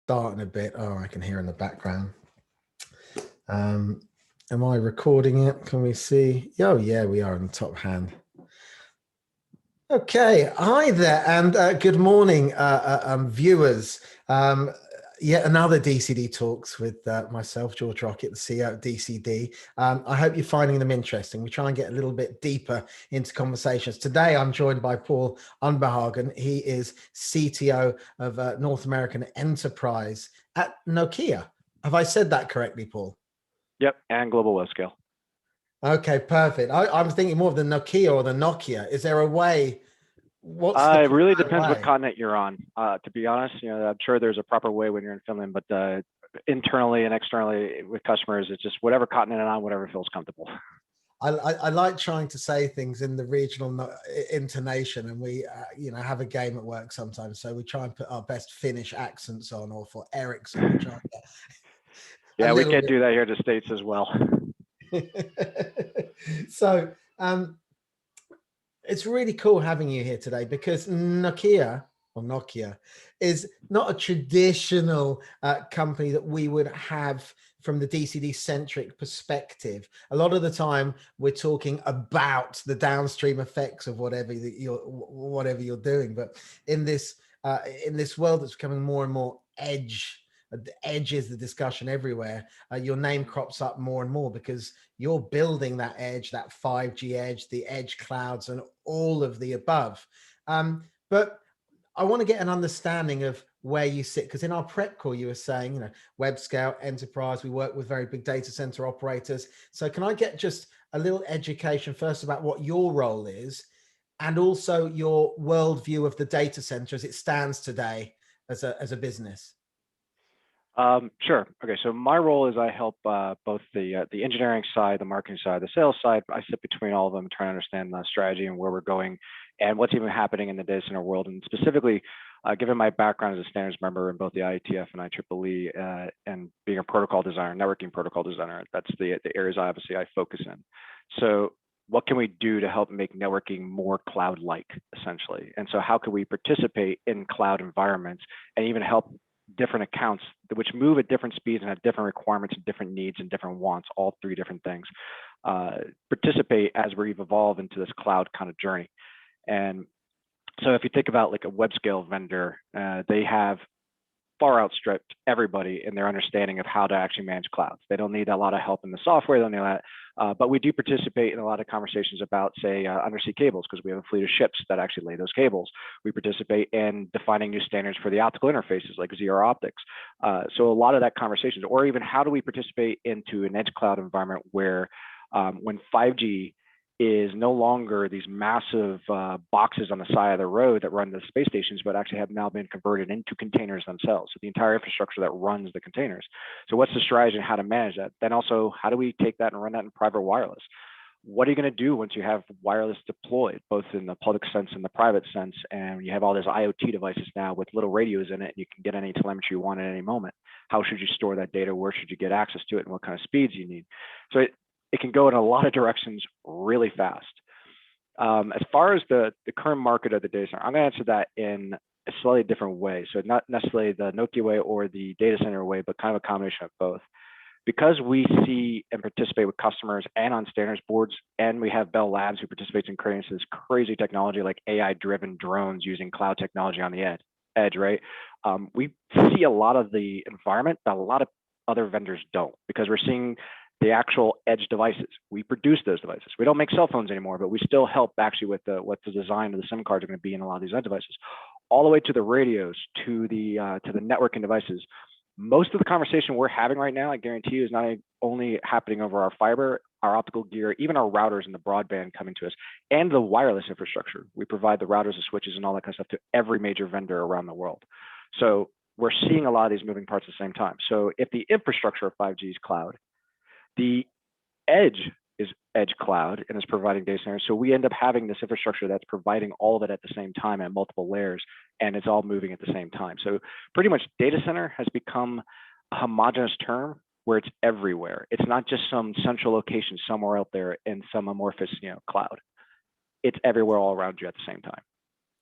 starting a bit. Oh, I can hear in the background. Am I recording it? Can we see? Oh, yeah, we are in the top hand. Okay, hi there, and good morning, viewers. Yet another DCD Talks with myself, George Rocket, the CEO of DCD. I hope you're finding them interesting. We try and get a little bit deeper into conversations. Today, I'm joined by Paul Unbehagen. He is CTO of North American Enterprise at Nokia. Have I said that correctly, Paul? Yep, and global web scale. Okay, perfect. I was thinking more of the Nokia or the Nokia. Is there a way? It really depends what continent you're on. To be honest, I'm sure there's a proper way when you're in Finland, but internally and externally with customers, it's just whatever continent I'm on, whatever feels comfortable. I like trying to say things in the regional intonation, and we have a game at work sometimes, so we try and put our best Finnish accents on, or for Ericsson, we try and get yeah, we can't do that here in the States as well. So it's really cool having you here today, because Nokia is not a traditional company that we would have from the DCD centric perspective. A lot of the time we're talking about the downstream effects of whatever you're doing, but in this world that's becoming more and more edge, the edge is the discussion everywhere. Your name crops up more and more because you're building that edge, that 5G edge, the edge clouds, and all of the above. But I want to get an understanding of where you sit, because in our prep call, you were saying, web scale, enterprise, we work with very big data center operators. So can I get just a little education first about what your role is, and also your worldview of the data center as it stands today as a business? Sure. Okay. So my role is I help both the engineering side, the marketing side, the sales side. I sit between all of them, trying to understand the strategy and where we're going and what's even happening in the data center world. And specifically, given my background as a standards member in both the IETF and IEEE, and being a protocol designer, networking protocol designer, that's the areas obviously I focus in. So what can we do to help make networking more cloud-like, essentially? And so how can we participate in cloud environments and even help different accounts which move at different speeds and have different requirements and different needs and different wants, all three different things, participate as we've evolved into this cloud kind of journey. And so if you think about like a web scale vendor, they have far outstripped everybody in their understanding of how to actually manage clouds. They don't need a lot of help in the software, they don't need that. But we do participate in a lot of conversations about, say, undersea cables, because we have a fleet of ships that actually lay those cables. We participate in defining new standards for the optical interfaces, like ZR optics. So a lot of that conversations, or even how do we participate into an edge cloud environment where when 5G is no longer these massive boxes on the side of the road that run the space stations, but actually have now been converted into containers themselves. So the entire infrastructure that runs the containers. So what's the strategy and how to manage that? Then also, how do we take that and run that in private wireless? What are you going to do once you have wireless deployed, both in the public sense and the private sense, and you have all these IoT devices now with little radios in it, and you can get any telemetry you want at any moment? How should you store that data? Where should you get access to it, and what kind of speeds you need? So it can go in a lot of directions really fast. As far as the current market of the data center, I'm going to answer that in a slightly different way. So not necessarily the Nokia way or the data center way, but kind of a combination of both. Because we see and participate with customers and on standards boards, and we have Bell Labs who participates in creating this crazy technology like AI-driven drones using cloud technology on the edge, right? We see a lot of the environment that a lot of other vendors don't, because we're seeing the actual edge devices. We produce those devices. We don't make cell phones anymore, but we still help actually with what the design of the SIM cards are going to be in a lot of these edge devices, all the way to the radios, to the networking devices. Most of the conversation we're having right now, I guarantee you, is not only happening over our fiber, our optical gear, even our routers and the broadband coming to us, and the wireless infrastructure. We provide the routers, the switches, and all that kind of stuff to every major vendor around the world. So we're seeing a lot of these moving parts at the same time. So if the infrastructure of 5G is cloud, the edge is edge cloud and is providing data centers. So we end up having this infrastructure that's providing all of it at the same time at multiple layers, and it's all moving at the same time. So pretty much data center has become a homogenous term where it's everywhere. It's not just some central location somewhere out there in some amorphous cloud. It's everywhere all around you at the same time.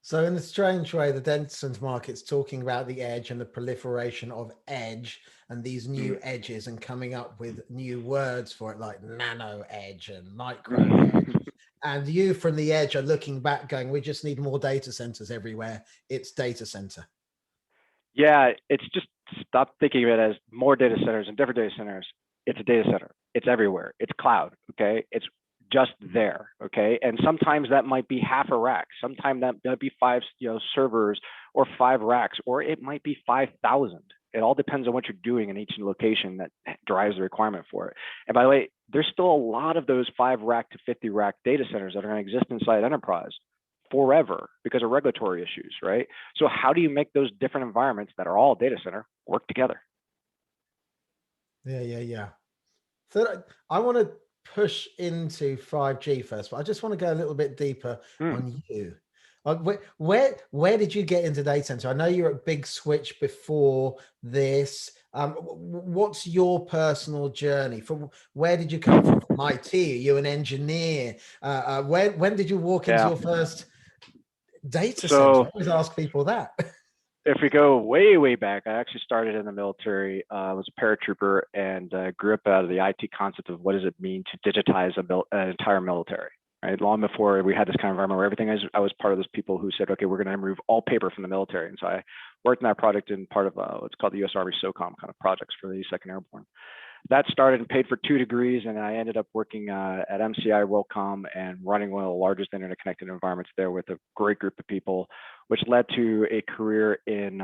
So in a strange way, the data center market's talking about the edge and the proliferation of edge and these new edges and coming up with new words for it, like nano edge and micro edge. And you from the edge are looking back going, we just need more data centers everywhere. It's data center. Yeah, it's just stop thinking of it as more data centers and different data centers. It's a data center. It's everywhere. It's cloud. Okay. It's just there. Okay. And sometimes that might be half a rack. Sometimes that might be five, servers or 5 racks, or it might be 5,000. It all depends on what you're doing in each location that drives the requirement for it. And by the way, there's still a lot of those 5 rack to 50 rack data centers that are going to exist inside enterprise forever because of regulatory issues, right? So how do you make those different environments that are all data center work together? Yeah. So I want to push into 5G first, but I just want to go a little bit deeper on you. Where did you get into data center? I know you're at Big Switch before this. What's your personal journey? From where did you come from IT? Are you an engineer? When did you walk into your first data center? I always ask people that. If we go way back, I actually started in the military. I was a paratrooper and grew up out of the IT concept of what does it mean to digitize an entire military. Right, long before we had this kind of environment where everything is, I was part of those people who said, okay, we're going to remove all paper from the military. And so I worked in that project in part of what's called the U.S. Army SOCOM kind of projects for the 2nd Airborne. That started and paid for 2 degrees, and I ended up working at MCI WorldCom and running one of the largest internet connected environments there with a great group of people, which led to a career in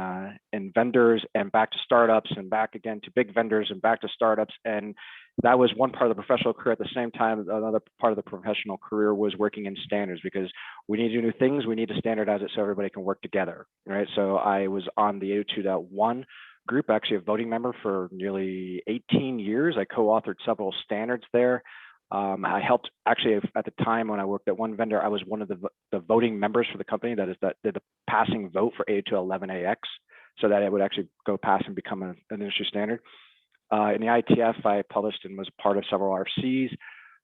vendors and back to startups and back again to big vendors and back to startups. And that was one part of the professional career. At the same time, another part of the professional career was working in standards, because we need to do new things. We need to standardize it so everybody can work together, right? So I was on the 802.1 group, actually a voting member for nearly 18 years. I co-authored several standards there. I helped actually at the time when I worked at one vendor, I was one of the voting members for the company that did the passing vote for 802.11ax, so that it would actually go past and become an industry standard. In the ITF, I published and was part of several RFCs,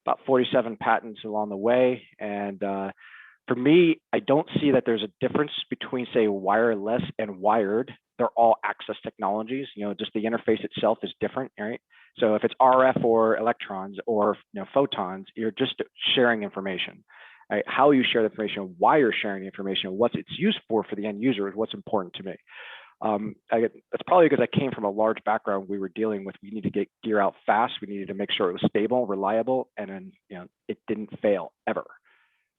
about 47 patents along the way. And for me, I don't see that there's a difference between, say, wireless and wired. They're all access technologies. Just the interface itself is different, right? So if it's RF or electrons or photons, you're just sharing information. Right? How you share the information, why you're sharing the information, what it's used for the end user is what's important to me. That's probably because I came from a large background. We were dealing with, we need to get gear out fast. We needed to make sure it was stable, reliable, and then it didn't fail ever.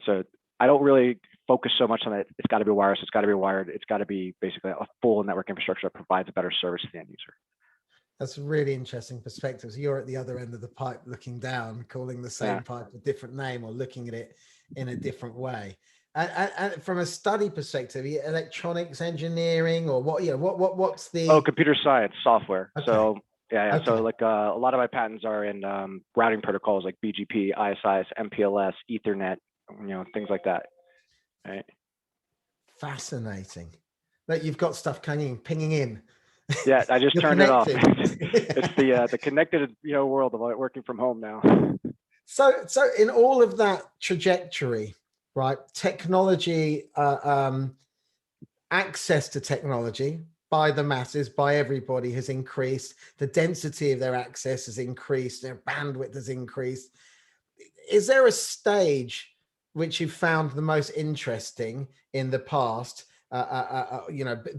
So I don't really focus so much on it. It's got to be wireless. It's got to be wired. It's got to be basically a full network infrastructure that provides a better service to the end user. That's a really interesting perspective. So you're at the other end of the pipe looking down, calling the same pipe a different name or looking at it in a different way. And from a study perspective, electronics engineering or what, what's the... computer science software. Okay. So Okay. So like a lot of my patents are in routing protocols like BGP, ISIS, MPLS, Ethernet, things like that. Right. Fascinating. That you've got stuff pinging in. Yeah, I just turned connected. It off. It's the connected world of working from home now. So in all of that trajectory, right? Technology, access to technology by the masses, by everybody has increased. The density of their access has increased. Their bandwidth has increased. Is there a stage which you found the most interesting in the past?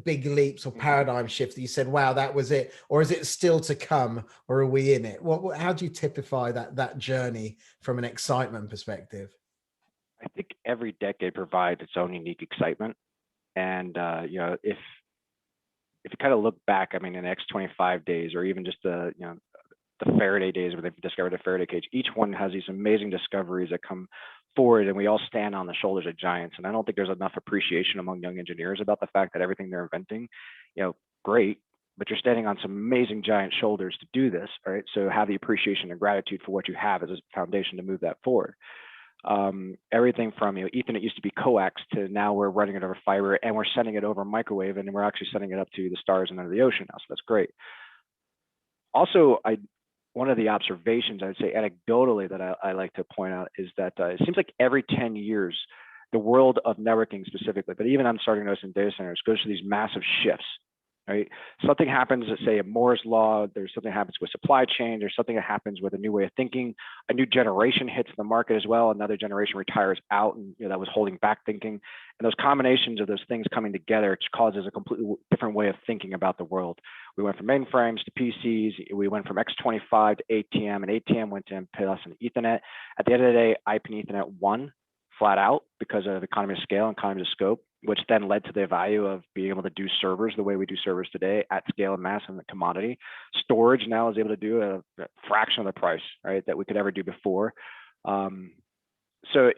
Big leaps or paradigm shifts that you said, wow, that was it? Or is it still to come, or are we in it? How do you typify that journey from an excitement perspective? I think every decade provides its own unique excitement. And, if you kind of look back, in the next 25 days, or even just the Faraday days where they've discovered a Faraday cage, each one has these amazing discoveries that come forward, and we all stand on the shoulders of giants. And I don't think there's enough appreciation among young engineers about the fact that everything they're inventing, great, but you're standing on some amazing giant shoulders to do this, right? So have the appreciation and gratitude for what you have as a foundation to move that forward. Everything from Ethernet used to be coax to now we're running it over fiber, and we're sending it over microwave, and we're actually sending it up to the stars and under the ocean now. So that's great. Also, one of the observations I would say anecdotally that I like to point out is that it seems like every 10 years the world of networking specifically, but even I'm starting to notice in data centers, goes through these massive shifts, right? Something happens, let's say a Moore's law, there's something happens with supply chain, there's something that happens with a new way of thinking, a new generation hits the market as well, another generation retires out, and that was holding back thinking. And those combinations of those things coming together, it causes a completely different way of thinking about the world. We went from mainframes to PCs, we went from X25 to ATM, and ATM went to MPLS and Ethernet. At the end of the day, IP and Ethernet won flat out because of economy of scale and economy of scope, which then led to the value of being able to do servers the way we do servers today at scale and mass and the commodity. Storage now is able to do a fraction of the price, right, that we could ever do before. So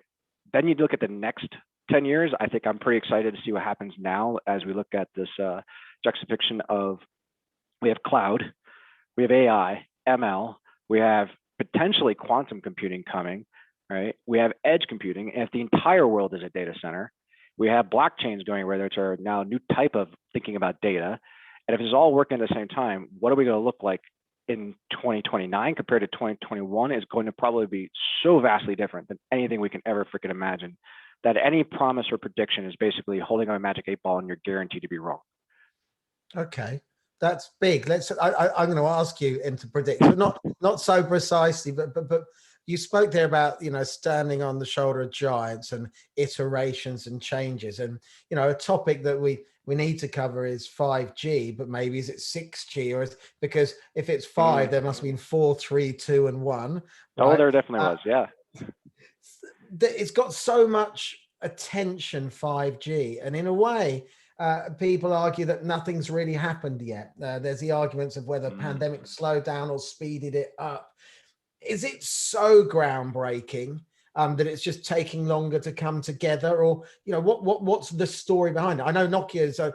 then you look at the next 10 years, I think I'm pretty excited to see what happens now as we look at this juxtaposition of, we have cloud, we have AI, ML, we have potentially quantum computing coming, right? We have edge computing, and if the entire world is a data center, we have blockchains going where there's are now a new type of thinking about data. And if it's all working at the same time, what are we going to look like in 2029 compared to 2021 is going to probably be so vastly different than anything we can ever freaking imagine, that any promise or prediction is basically holding on a magic 8 ball and you're guaranteed to be wrong. Okay, that's big. I'm going to ask you into predict, but not so precisely, but you spoke there about, standing on the shoulder of giants and iterations and changes. And, a topic that we need to cover is 5G, but maybe is it 6G, or because if it's 5, there must be 4, 3, 2, and 1. Right? Oh, there definitely was. Yeah. It's got so much attention, 5G. And in a way, people argue that nothing's really happened yet. There's the arguments of whether pandemic slowed down or speeded it up. Is it so groundbreaking that it's just taking longer to come together, or what's the story behind it? I know Nokia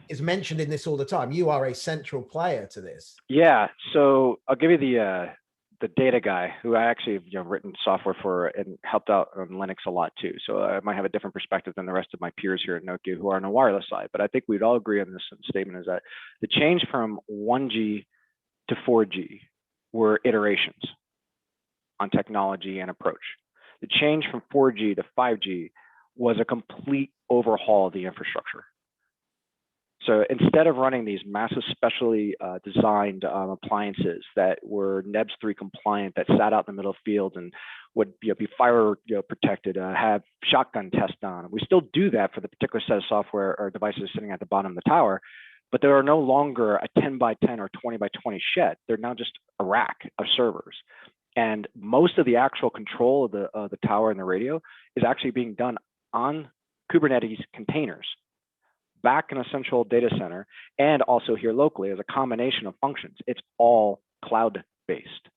is mentioned in this all the time. You are a central player to this. Yeah, so I'll give you the data guy who I actually have written software for and helped out on Linux a lot too. So I might have a different perspective than the rest of my peers here at Nokia who are on the wireless side. But I think we'd all agree on this statement, is that the change from 1G to 4G were iterations on technology and approach. The change from 4G to 5G was a complete overhaul of the infrastructure. So instead of running these massive specially designed appliances that were NEBS 3 compliant, that sat out in the middle of fields and would be fire protected, have shotgun tests on, we still do that for the particular set of software or devices sitting at the bottom of the tower, but they are no longer a 10 by 10 or 20 by 20 shed. They're now just a rack of servers. And most of the actual control of the tower and the radio is actually being done on Kubernetes containers back in a central data center, and also here locally as a combination of functions. It's all cloud-based,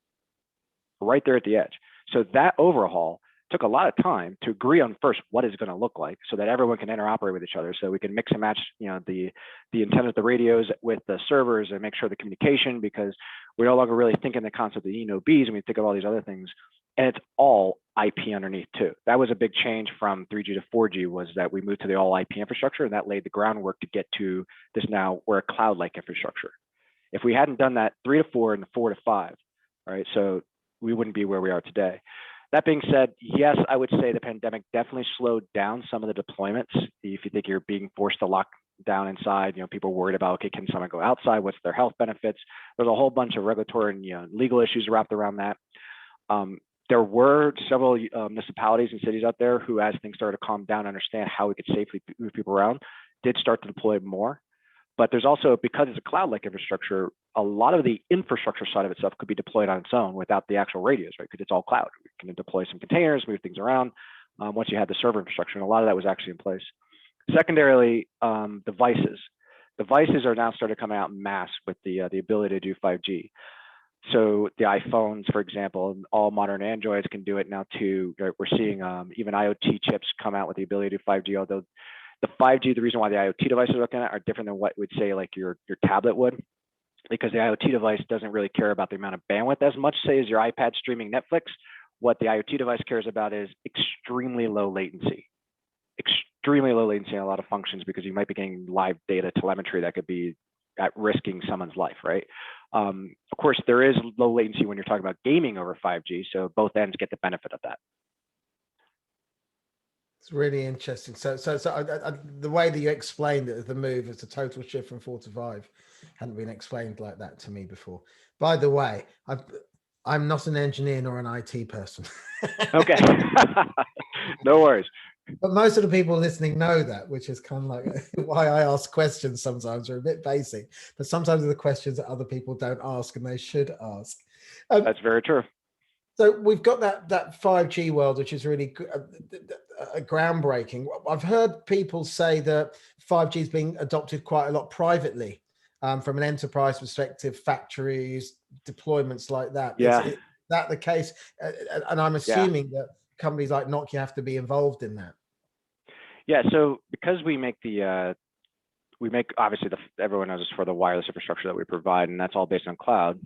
right there at the edge. So that overhaul took a lot of time to agree on first what is going to look like, so that everyone can interoperate with each other, so we can mix and match, the antennas of the radios with the servers and make sure the communication, because we're no longer really thinking the concept of ENOBs, and we think of all these other things, and it's all IP underneath too. That was a big change from 3G to 4G, was that we moved to the all IP infrastructure, and that laid the groundwork to get to this now, we're a cloud-like infrastructure. If we hadn't done that 3 to 4 and 4 to 5, all right, so we wouldn't be where we are today. That being said, yes, I would say the pandemic definitely slowed down some of the deployments. If you think you're being forced to lock down inside, people are worried about, okay, can someone go outside? What's their health benefits? There's a whole bunch of regulatory and legal issues wrapped around that. There were several municipalities and cities out there who, as things started to calm down, understand how we could safely move people around, did start to deploy more. But there's also, because it's a cloud-like infrastructure, a lot of the infrastructure side of itself could be deployed on its own without the actual radios, right? Because it's all cloud. We can deploy some containers, move things around once you have the server infrastructure, and a lot of that was actually in place. Secondarily, devices. Devices are now starting to come out en masse with the ability to do 5G. So the iPhones, for example, all modern Androids can do it now too. Right? We're seeing even IoT chips come out with the ability to do 5G, although the 5G, the reason why the IoT devices are looking at are different than what we'd say like your tablet would, because the IoT device doesn't really care about the amount of bandwidth as much, say, as your iPad streaming Netflix. What the IoT device cares about is extremely low latency in a lot of functions, because you might be getting live data telemetry that could be at risking someone's life, right? Of course, there is low latency when you're talking about gaming over 5G, so both ends get the benefit of that. It's really interesting. The way that you explained it, the move as a total shift from 4 to 5, hadn't been explained like that to me before. By the way, I'm not an engineer nor an IT person. Okay. No worries. But most of the people listening know that, which is kind of like why I ask questions sometimes are a bit basic, but sometimes the questions that other people don't ask and they should ask. That's very true. So we've got that 5G world, which is really groundbreaking. I've heard people say that 5G is being adopted quite a lot privately, from an enterprise perspective, factories, deployments like that. Yeah. Is that the case? And I'm Yeah. assuming that companies like Nokia have to be involved in that. Yeah. So because we make obviously everyone knows this for the wireless infrastructure that we provide, and that's all based on cloud.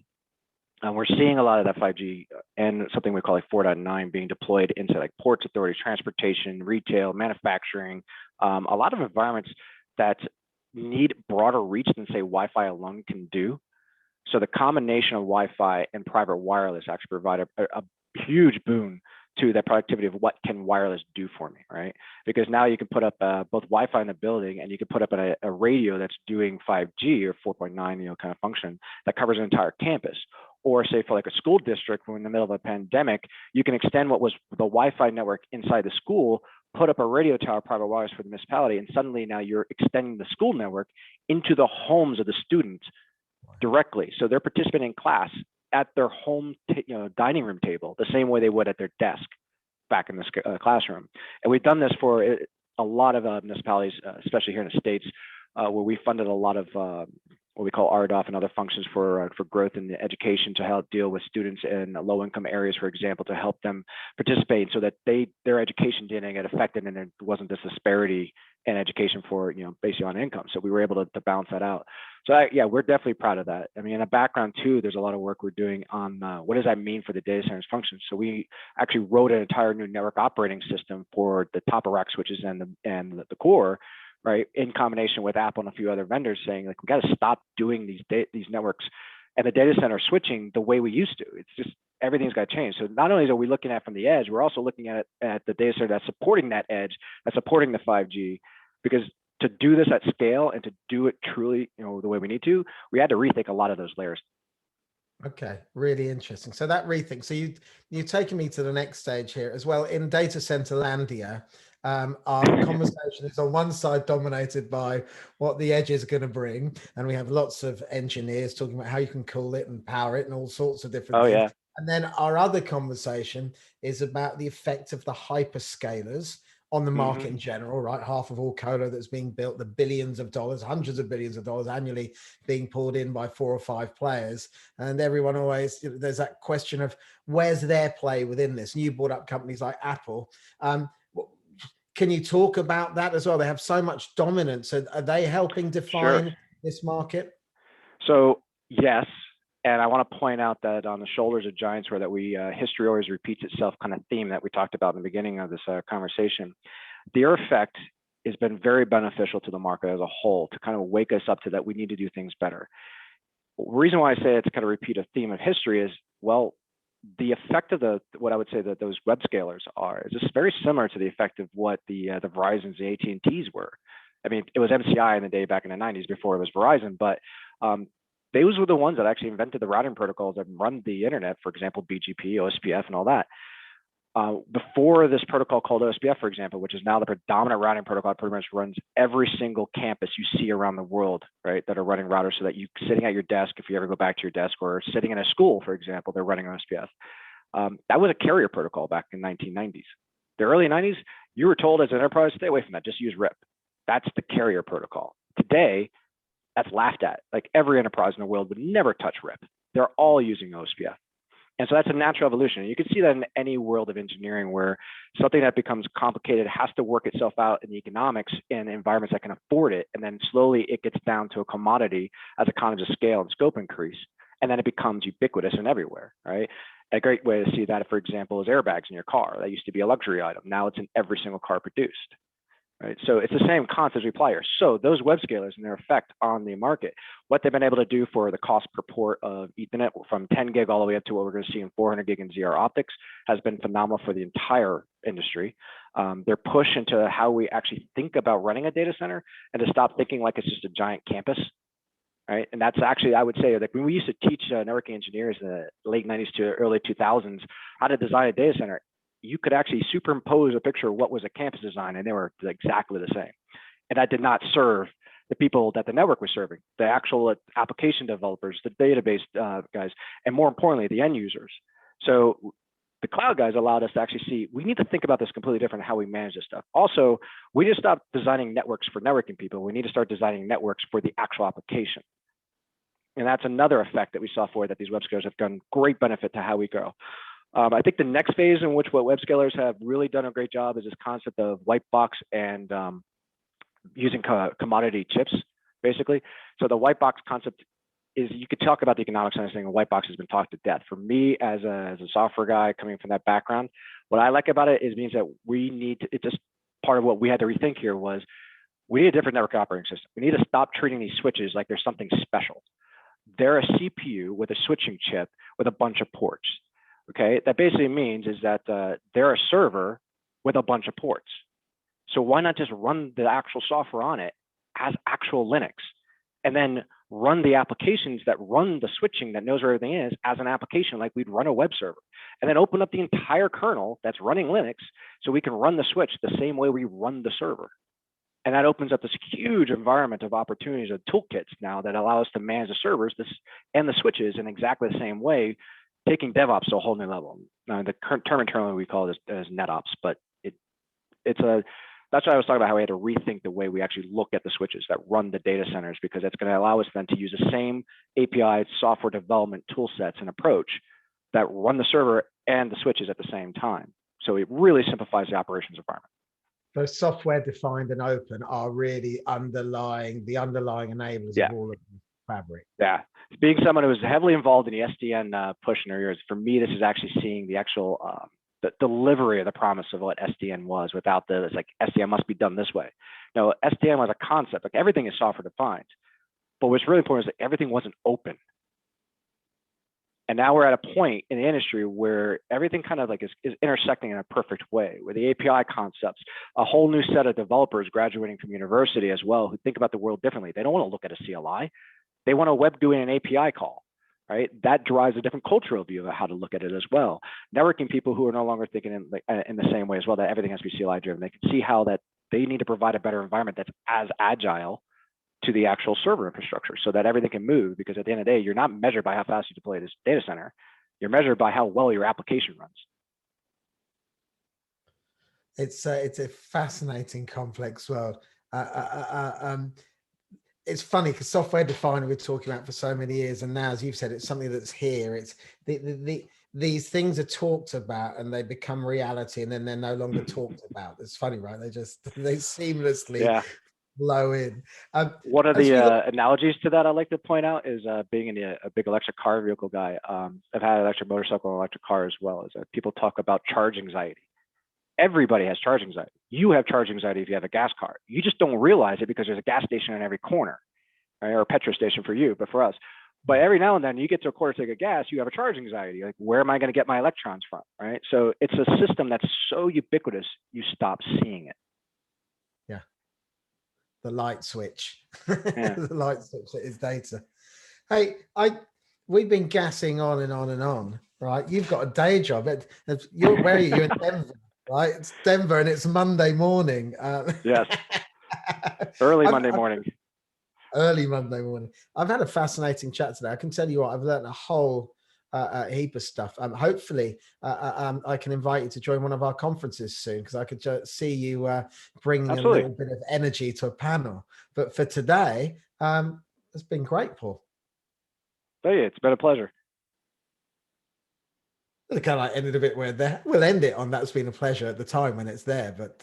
And we're seeing a lot of that 5G and something we call like 4.9 being deployed into like ports, authorities, transportation, retail, manufacturing, a lot of environments that need broader reach than say Wi-Fi alone can do. So the combination of Wi-Fi and private wireless actually provide a huge boon to the productivity of what can wireless do for me, right? Because now you can put up both Wi-Fi in the building, and you can put up a radio that's doing 5G or 4.9, kind of function that covers an entire campus. Or say for like a school district, when in the middle of a pandemic, you can extend what was the Wi-Fi network inside the school, put up a radio tower, private wireless for the municipality, and suddenly now you're extending the school network into the homes of the students directly. So they're participating in class at their home, dining room table, the same way they would at their desk back in the classroom. And we've done this for a lot of municipalities, especially here in the States, where we funded a lot of what we call RDOF and other functions for growth in the education to help deal with students in low-income areas, for example, to help them participate so that their education didn't get affected and there wasn't this disparity in education for, based on income. So we were able to balance that out. So yeah, we're definitely proud of that. I mean, in the background too, there's a lot of work we're doing on what does that mean for the data center's functions. So we actually wrote an entire new network operating system for the top of rack switches and the core, right, in combination with Apple and a few other vendors, saying like we got to stop doing these networks and the data center switching the way we used to. It's just everything's got to change. So not only are we looking at from the edge, we're also looking at the data center that's supporting that edge, that's supporting the 5G, because to do this at scale and to do it truly, the way we need to, we had to rethink a lot of those layers. Okay, really interesting. So that rethink. So you've taken me to the next stage here as well. In data center landia, our conversation is on one side dominated by what the edge is going to bring, and we have lots of engineers talking about how you can cool it and power it and all sorts of different things. Yeah. And then our other conversation is about the effect of the hyperscalers on the market in general, right? Half of all colo that's being built, the billions of dollars, hundreds of billions of dollars annually being poured in by 4 or 5 players. And everyone always, there's that question of where's their play within this? And you brought up companies like Apple. Can you talk about that as well? They have so much dominance. Are they helping define this market? So yes. And I want to point out that on the shoulders of giants, where that history always repeats itself kind of theme that we talked about in the beginning of this conversation, their effect has been very beneficial to the market as a whole to kind of wake us up to that we need to do things better. The reason why I say it's kind of repeat a theme of history is, well, the effect of what I would say that those web scalers is just very similar to the effect of what the Verizons, the AT&Ts were. I mean, it was MCI in the day back in the 90s before it was Verizon, but those were the ones that actually invented the routing protocols that run the internet, for example, BGP, OSPF, and all that. Before this protocol called OSPF, for example, which is now the predominant routing protocol, pretty much runs every single campus you see around the world, right, that are running routers so that you sitting at your desk, if you ever go back to your desk, or sitting in a school, for example, they're running OSPF. That was a carrier protocol back in the 1990s. The early 90s, you were told as an enterprise, stay away from that, just use RIP. That's the carrier protocol. Today, that's laughed at. Like every enterprise in the world would never touch RIP. They're all using OSPF. And so that's a natural evolution. And you can see that in any world of engineering where something that becomes complicated has to work itself out in the economics in environments that can afford it. And then slowly it gets down to a commodity as economies of scale and scope increase. And then it becomes ubiquitous and everywhere, right? A great way to see that, for example, is airbags in your car. That used to be a luxury item. Now it's in every single car produced. right? So it's the same concept as we apply here. So those web scalers and their effect on the market, what they've been able to do for the cost per port of Ethernet from 10 gig all the way up to what we're going to see in 400 gig in ZR optics has been phenomenal for the entire industry. Their push into how we actually think about running a data center and to stop thinking like it's just a giant campus, right? And that's actually, I would say, like when we used to teach networking engineers in the late 90s to early 2000s how to design a data center, you could actually superimpose a picture of what was a campus design and they were exactly the same. And that did not serve the people that the network was serving, the actual application developers, the database guys, and more importantly, the end users. So the cloud guys allowed us to actually see, we need to think about this completely different how we manage this stuff. Also, we need to stop designing networks for networking people. We need to start designing networks for the actual application. And that's another effect that we saw for that these web scalers have done great benefit to how we grow. I think the next phase in which what web scalers have really done a great job is this concept of white box and using commodity chips, basically. So the white box concept is, you could talk about the economics and saying a white box has been talked to death. For me, as a software guy coming from that background, what I like about it is means that we need to, it's just part of what we had to rethink here was we need a different network operating system. We need to stop treating these switches like there's something special. They're a CPU with a switching chip with a bunch of ports. Okay, that basically means is that they're a server with a bunch of ports. So why not just run the actual software on it as actual Linux, and then run the applications that run the switching that knows where everything is as an application like we'd run a web server, and then open up the entire kernel that's running Linux so we can run the switch the same way we run the server. And that opens up this huge environment of opportunities of toolkits now that allow us to manage the servers and the switches in exactly the same way, taking DevOps to a whole new level. The current term internally we call it as NetOps, but that's why I was talking about how we had to rethink the way we actually look at the switches that run the data centers, because it's going to allow us then to use the same API software development tool sets and approach that run the server and the switches at the same time. So it really simplifies the operations environment. So software defined and open are really the underlying enablers of all of the fabric. Yeah. Being someone who was heavily involved in the SDN push in our years, for me, this is actually seeing the actual the delivery of the promise of what SDN was without it's like SDN must be done this way. No, SDN was a concept, like everything is software defined, but what's really important is that everything wasn't open. And now we're at a point in the industry where everything kind of like is intersecting in a perfect way, where the API concepts, a whole new set of developers graduating from university as well, who think about the world differently. They don't want to look at a CLI. They want a web doing an API call, right? That drives a different cultural view of how to look at it as well. Networking people who are no longer thinking in the same way as well, that everything has to be CLI driven. They can see how that they need to provide a better environment that's as agile to the actual server infrastructure so that everything can move, because at the end of the day, you're not measured by how fast you deploy this data center. You're measured by how well your application runs. It's a fascinating, complex world. It's funny because software defined we're talking about for so many years, and now, as you've said, it's something that's here. It's these things are talked about and they become reality, and then they're no longer talked about. It's funny, right? They seamlessly flow in. One of the analogies to that I like to point out is being in a big electric car vehicle guy. I've had an electric motorcycle and electric car as well. As people talk about charge anxiety. Everybody has charge anxiety. You have charge anxiety if you have a gas car. You just don't realize it because there's a gas station in every corner, right? Or a petrol station for you, but for us. But every now and then you get to a quarter tank of gas, you have a charge anxiety. Like, where am I going to get my electrons from, right? So it's a system that's so ubiquitous, you stop seeing it. Yeah. The light switch. The light switch is data. Hey, we've been gassing on and on and on, right? You've got a day job. Where are you? You're in Denver, right? It's Denver and it's Monday morning. Yes. Early Monday morning. I've had a fascinating chat today. I can tell you what, I've learned a whole heap of stuff. Hopefully, I can invite you to join one of our conferences soon, because I could see you bringing Absolutely. a little bit of energy to a panel. But for today, it's been great, Paul. Hey, it's been a pleasure. It kind of ended a bit weird there. We'll end it on that's been a pleasure at the time when it's there, but